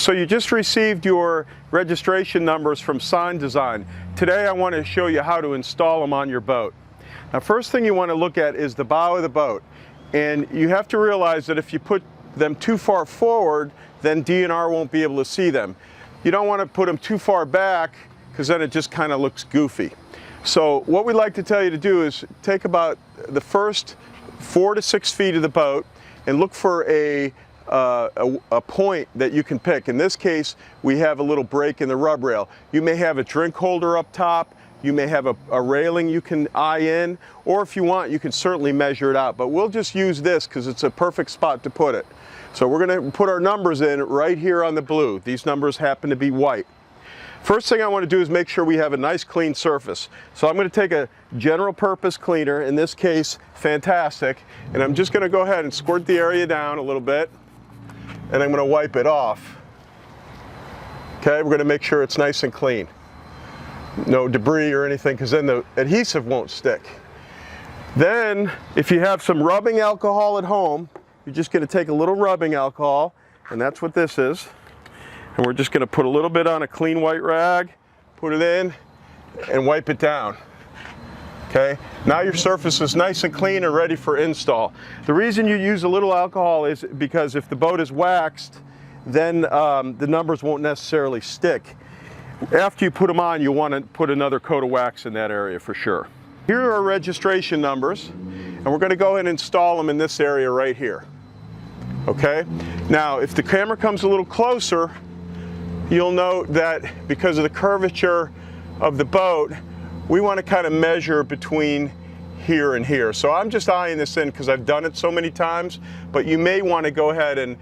So you just received your registration numbers from Sign Design. Today I want to show you how to install them on your boat. Now, first thing you want to look at is the bow of the boat. And you have to realize that if you put them too far forward, then DNR won't be able to see them. You don't want to put them too far back because then it just kind of looks goofy. So what we like to tell you to do is take about the first 4 to 6 feet of the boat and look for a point that you can pick. In this case, we have a little break in the rub rail. You may have a drink holder up top, you may have a railing you can eye in, or if you want, you can certainly measure it out. But we'll just use this because it's a perfect spot to put it. So we're going to put our numbers in right here on the blue. These numbers happen to be white. First thing I want to do is make sure we have a nice clean surface. So I'm going to take a general purpose cleaner, in this case Fantastic, and I'm just going to go ahead and squirt the area down a little bit, and I'm going to wipe it off. Okay, we're going to make sure it's nice and clean. No debris or anything, because then the adhesive won't stick. Then, if you have some rubbing alcohol at home, you're just going to take a little rubbing alcohol, and that's what this is. And we're just going to put a little bit on a clean white rag, put it in, and wipe it down. Okay, now your surface is nice and clean and ready for install. The reason you use a little alcohol is because if the boat is waxed, then the numbers won't necessarily stick. After you put them on, you want to put another coat of wax in that area for sure. Here are our registration numbers, and we're going to go ahead and install them in this area right here. Okay, now if the camera comes a little closer, you'll note that because of the curvature of the boat, we want to kind of measure between here and here. So I'm just eyeing this in because I've done it so many times, but you may want to go ahead and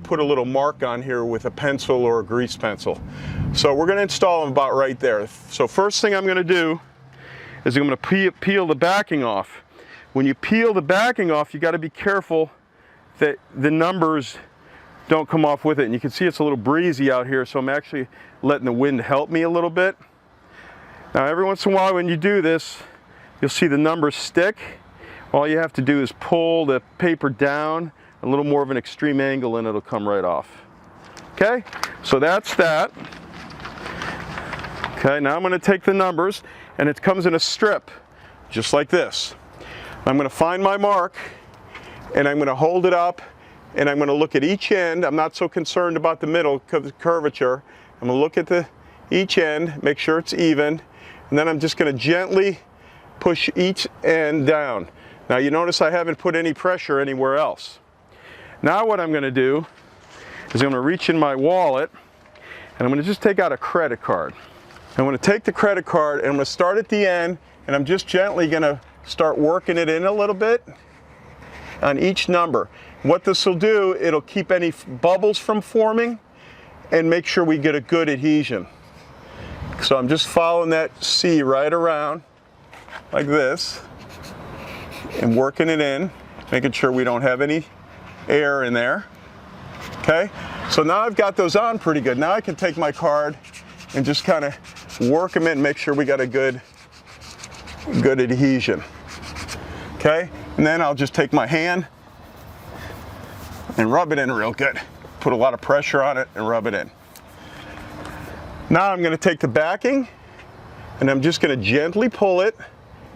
put a little mark on here with a pencil or a grease pencil. So we're going to install them about right there. So first thing I'm going to do is I'm going to peel the backing off. When you peel the backing off, you got to be careful that the numbers don't come off with it. And you can see it's a little breezy out here, so I'm actually letting the wind help me a little bit. Now every once in a while when you do this, you'll see the numbers stick. All you have to do is pull the paper down a little more of an extreme angle and it'll come right off. Okay, so that's that. Okay, now I'm going to take the numbers, and it comes in a strip, just like this. I'm going to find my mark, and I'm going to hold it up, and I'm going to look at each end. I'm not so concerned about the middle curvature. I'm going to look at each end, make sure it's even, and then I'm just going to gently push each end down. Now you notice I haven't put any pressure anywhere else. Now what I'm going to do is I'm going to reach in my wallet, and I'm going to just take out a credit card. I'm going to take the credit card, and I'm going to start at the end, and I'm just gently going to start working it in a little bit on each number. What this will do, it'll keep any bubbles from forming and make sure we get a good adhesion. So I'm just following that C right around like this and working it in, making sure we don't have any air in there. Okay, so now I've got those on pretty good. Now I can take my card and just kind of work them in, make sure we got a good adhesion. Okay, and then I'll just take my hand and rub it in real good. Put a lot of pressure on it and rub it in. Now I'm going to take the backing, and I'm just going to gently pull it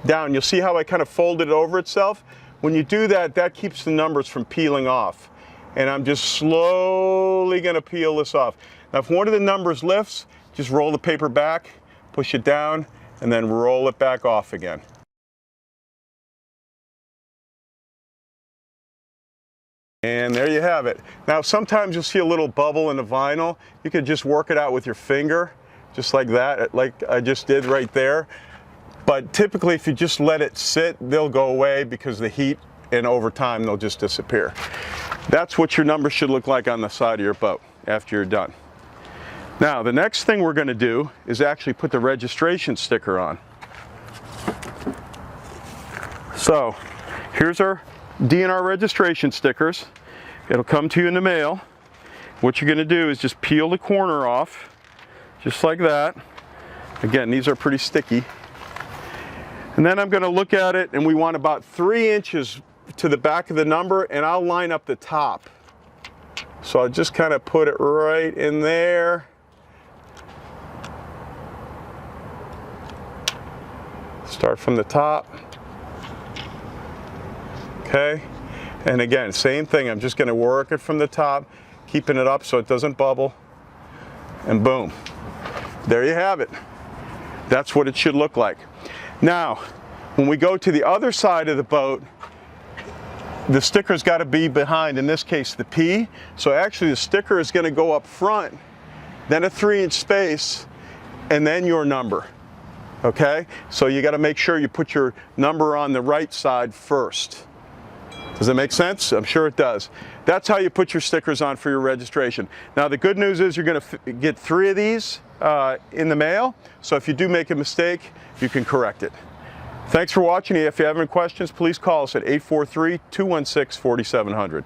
down. You'll see how I kind of folded it over itself. When you do that, that keeps the numbers from peeling off. And I'm just slowly going to peel this off. Now if one of the numbers lifts, just roll the paper back, push it down, and then roll it back off again. And there you have it. Now sometimes you'll see a little bubble in the vinyl. You could just work it out with your finger, just like that, like I just did right there. But typically if you just let it sit, they'll go away because of the heat, and over time they'll just disappear. That's what your numbers should look like on the side of your boat after you're done. Now the next thing we're going to do is actually put the registration sticker on. So here's our DNR registration stickers. It'll come to you in the mail. What you're going to do is just peel the corner off, just like that. Again, these are pretty sticky. And then I'm going to look at it, and we want about 3 inches to the back of the number, and I'll line up the top. So I'll just kind of put it right in there. Start from the top. Okay, and again, same thing. I'm just going to work it from the top, keeping it up so it doesn't bubble, and boom. There you have it. That's what it should look like. Now, when we go to the other side of the boat, the sticker's got to be behind, in this case, the P. So actually the sticker is going to go up front, then a 3-inch space, and then your number. Okay? So you got to make sure you put your number on the right side first. Does that make sense? I'm sure it does. That's how you put your stickers on for your registration. Now the good news is you're going to get 3 of these in the mail. So if you do make a mistake, you can correct it. Thanks for watching. If you have any questions, please call us at 843-216-4700.